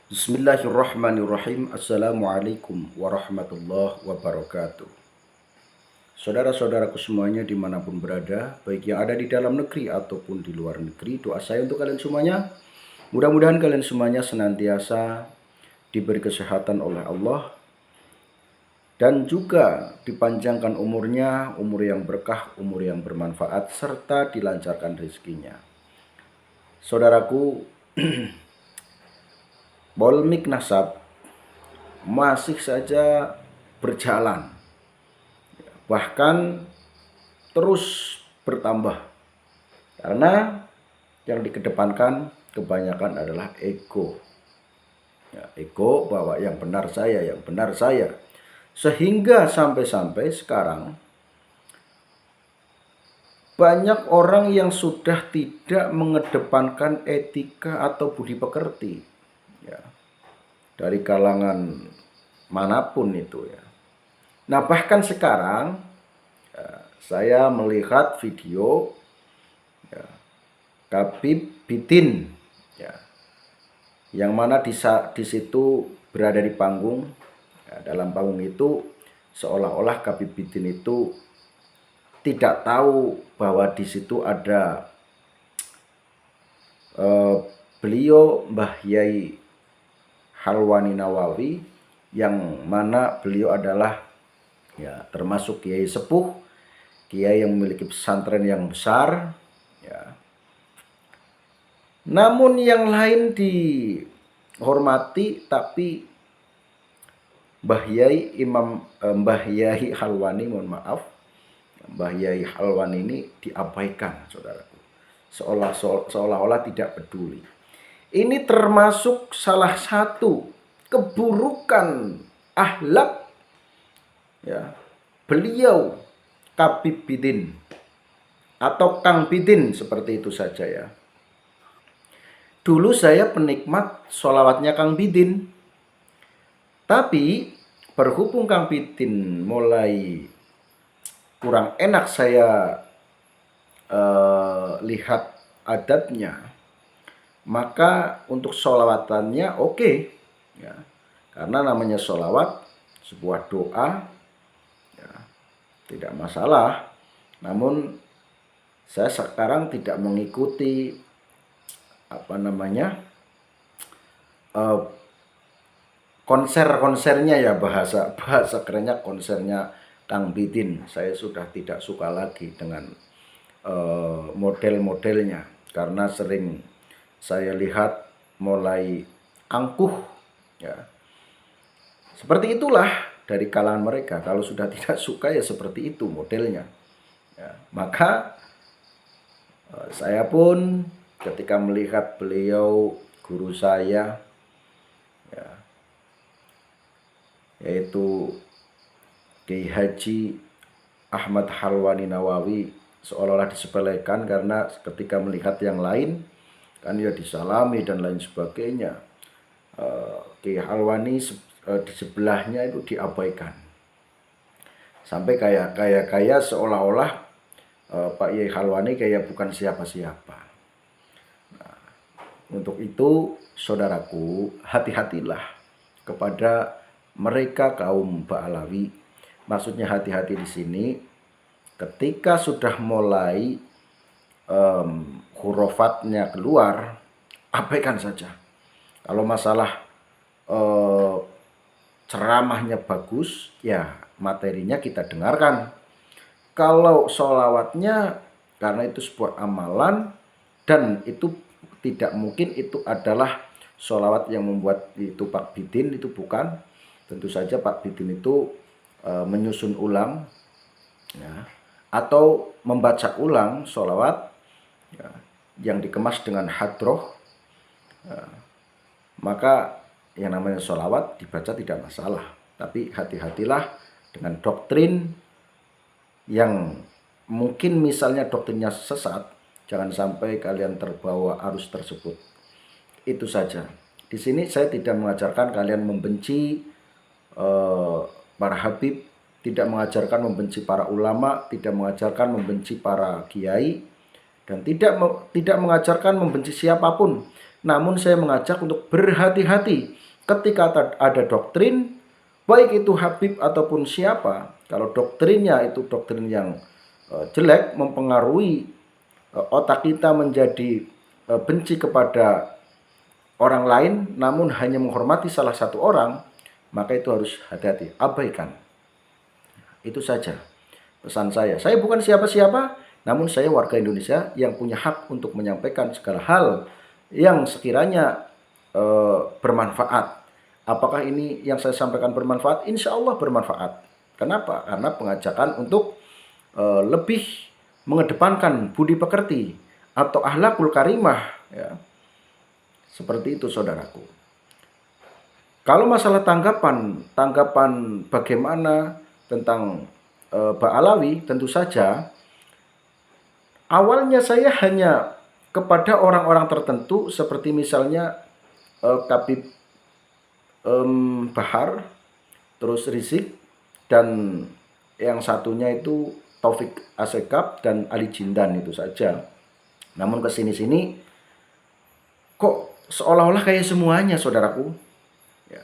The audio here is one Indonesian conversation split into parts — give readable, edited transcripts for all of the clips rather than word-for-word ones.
Bismillahirrahmanirrahim. Assalamualaikum warahmatullahi wabarakatuh. Saudara-saudaraku semuanya dimanapun berada, baik yang ada di dalam negeri ataupun di luar negeri, doa saya untuk kalian semuanya, mudah-mudahan kalian semuanya senantiasa diberi kesehatan oleh Allah dan juga dipanjangkan umurnya, umur yang berkah, umur yang bermanfaat, serta dilancarkan rezekinya. Saudaraku, polemik nasab masih saja berjalan, bahkan terus bertambah, karena yang dikedepankan kebanyakan adalah ego. Ego bahwa yang benar saya, sehingga sampai-sampai sekarang banyak orang yang sudah tidak mengedepankan etika atau budi pekerti, ya, dari kalangan manapun itu, ya. Nah, bahkan sekarang saya melihat video, ya, Khabib Bitin, ya, yang mana di situ berada di panggung, ya, dalam panggung itu seolah-olah Khabib Bitin itu tidak tahu bahwa di situ ada beliau Mbah Yai Halwani Nawawi, yang mana beliau adalah, ya, termasuk kiai sepuh, kiai yang memiliki pesantren yang besar, ya. Namun yang lain dihormati, tapi Mbah Yai Halwani, mohon maaf, Mbah Yai Halwani ini diabaikan, saudaraku, seolah-olah tidak peduli. Ini termasuk salah satu keburukan akhlak, ya, beliau Khabib Bitin atau Kang Bitin, seperti itu saja, ya. Dulu saya penikmat sholawatnya Kang Bitin, tapi berhubung Kang Bitin mulai kurang enak saya lihat adabnya, maka untuk sholawatannya oke, ya, karena namanya sholawat sebuah doa, ya, tidak masalah. Namun saya sekarang tidak mengikuti konser-konsernya, ya, bahasa kerennya konsernya Kang Bitin. Saya sudah tidak suka lagi dengan model-modelnya, karena sering saya lihat mulai angkuh, ya. Seperti itulah dari kalangan mereka. Kalau sudah tidak suka, ya seperti itu modelnya, ya. Maka saya pun ketika melihat beliau guru saya, ya, yaitu Kiai Haji Ahmad Halwani Nawawi, seolah-olah disepelekan, karena ketika melihat yang lain kan ya disalami dan lain sebagainya. Kiai Halwani di sebelahnya itu diabaikan, sampai kayak seolah-olah Pak Kiai Halwani kayak bukan siapa-siapa. Nah, untuk itu saudaraku, hati-hatilah kepada mereka kaum Ba'alawi. Maksudnya hati-hati di sini ketika sudah mulai hurufatnya keluar, abaikan saja. Kalau masalah ceramahnya bagus, ya materinya kita dengarkan. Kalau sholawatnya, karena itu sebuah amalan dan itu tidak mungkin itu adalah sholawat yang membuat itu Pak Bitin, itu bukan. Tentu saja Pak Bitin itu menyusun ulang, ya, atau membaca ulang sholawat, ya, yang dikemas dengan hadroh, ya, maka yang namanya sholawat dibaca tidak masalah. Tapi hati-hatilah dengan doktrin yang mungkin misalnya doktrinnya sesat, jangan sampai kalian terbawa arus tersebut. Itu saja. Di sini saya tidak mengajarkan kalian membenci para habib, tidak mengajarkan membenci para ulama, tidak mengajarkan membenci para kiai, dan tidak mengajarkan membenci siapapun. Namun saya mengajak untuk berhati-hati ketika ada doktrin, baik itu Habib ataupun siapa, kalau doktrinnya itu doktrin yang jelek, mempengaruhi otak kita menjadi benci kepada orang lain, namun hanya menghormati salah satu orang, maka itu harus hati-hati, abaikan. Itu saja pesan saya. Saya bukan siapa-siapa, namun saya warga Indonesia yang punya hak untuk menyampaikan segala hal yang sekiranya bermanfaat. Apakah ini yang saya sampaikan bermanfaat? Insya Allah bermanfaat. Kenapa? Karena pengajakan untuk lebih mengedepankan budi pekerti atau akhlakul karimah, ya. Seperti itu saudaraku. Kalau masalah tanggapan bagaimana tentang Ba'alawi, tentu saja awalnya saya hanya kepada orang-orang tertentu seperti misalnya Habib Bahar, terus Rizik, dan yang satunya itu Taufik Asekab dan Ali Jindan, itu saja. Namun kesini-sini kok seolah-olah kayak semuanya saudaraku, ya,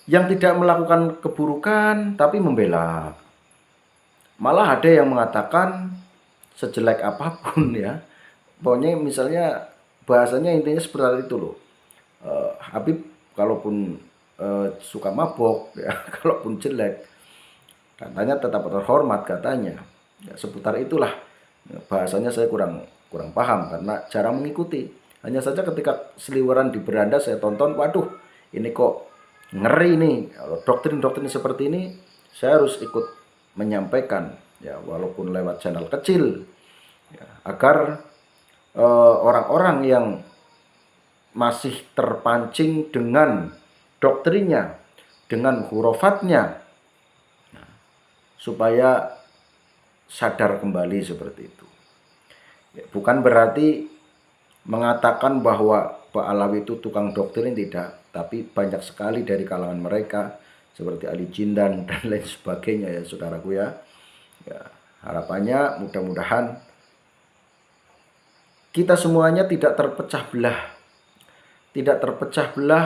yang tidak melakukan keburukan tapi membela. Malah ada yang mengatakan sejelek apapun, ya, pokoknya misalnya bahasanya intinya seperti itu loh. Habib kalaupun suka mabok, ya, kalaupun jelek katanya tetap terhormat katanya, ya, seputar itulah. Bahasanya saya kurang paham karena jarang mengikuti. Hanya saja ketika seliweran di beranda saya tonton, waduh ini kok ngeri nih, doktrin-doktrin seperti ini saya harus ikut menyampaikan, ya, walaupun lewat channel kecil, ya, agar orang-orang yang masih terpancing dengan doktrinnya, dengan hurufatnya, supaya sadar kembali seperti itu. Ya, bukan berarti mengatakan bahwa Ba'alawi itu tukang doktrin, tidak, tapi banyak sekali dari kalangan mereka seperti Ali Jindan dan lain sebagainya, ya saudaraku, ya. Ya, harapannya mudah-mudahan kita semuanya tidak terpecah belah,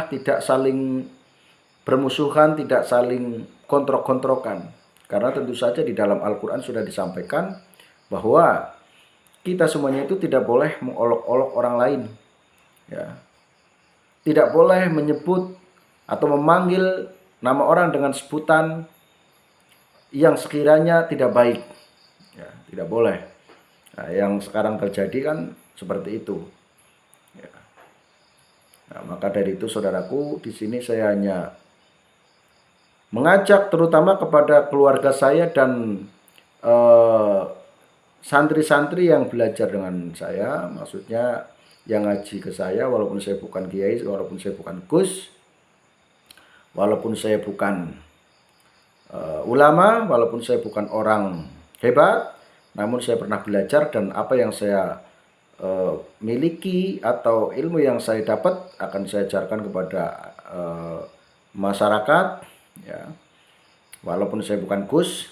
tidak saling bermusuhan, tidak saling kontrok-kontrokan. Karena tentu saja di dalam Al-Quran sudah disampaikan bahwa kita semuanya itu tidak boleh mengolok-olok orang lain, ya. Tidak boleh menyebut atau memanggil nama orang dengan sebutan yang sekiranya tidak baik, ya, tidak boleh. Nah, yang sekarang terjadi kan seperti itu, ya. Nah, maka dari itu saudaraku, di sini saya hanya mengajak terutama kepada keluarga saya dan santri-santri yang belajar dengan saya, maksudnya yang ngaji ke saya, walaupun saya bukan kiai, walaupun saya bukan gus, walaupun saya bukan ulama, walaupun saya bukan orang hebat, namun saya pernah belajar, dan apa yang saya miliki atau ilmu yang saya dapat akan saya ajarkan kepada masyarakat, ya. Walaupun saya bukan gus,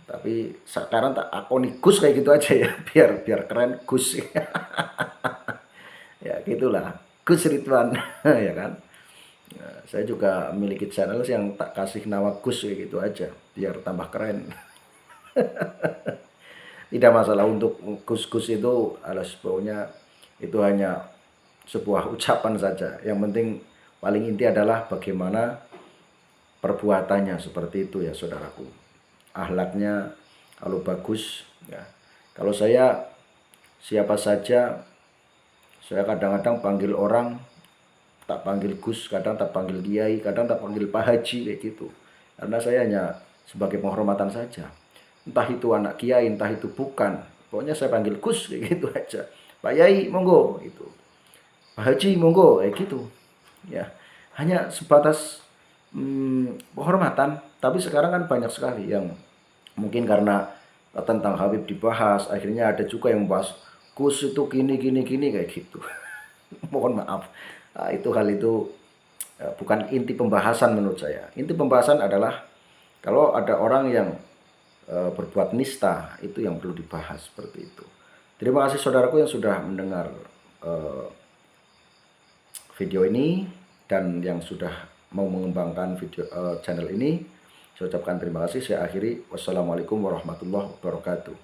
tapi sekarang tak akoni Gus kayak gitu aja, ya, biar keren Gus. Ya gitulah, Gus Ridwan. Ya kan. Nah, saya juga memiliki channel yang tak kasih nama Gus kayak gitu aja, biar tambah keren. Tidak masalah untuk Gus-Gus itu, alas baunya itu hanya sebuah ucapan saja. Yang penting paling inti adalah bagaimana perbuatannya, seperti itu, ya saudaraku. Akhlaknya kalau bagus, ya. Kalau saya siapa saja, saya kadang-kadang panggil orang tak panggil Gus, kadang tak panggil Kiai, kadang tak panggil Pak Haji kayak gitu. Karena saya hanya sebagai penghormatan saja. Entah itu anak Kiai, entah itu bukan. Pokoknya saya panggil Gus kayak gitu aja. Pak Yai monggo itu. Pak Haji monggo kayak gitu. Ya. Hanya sebatas penghormatan. Tapi sekarang kan banyak sekali yang mungkin karena tentang Habib dibahas, akhirnya ada juga yang bahas Gus itu gini kayak gitu. Mohon maaf. Nah, hal itu bukan inti pembahasan menurut saya. Inti pembahasan adalah kalau ada orang yang berbuat nista, itu yang perlu dibahas, seperti itu. Terima kasih saudaraku yang sudah mendengar video ini dan yang sudah mau mengembangkan video channel ini. Saya ucapkan terima kasih. Saya akhiri. Wassalamualaikum warahmatullahi wabarakatuh.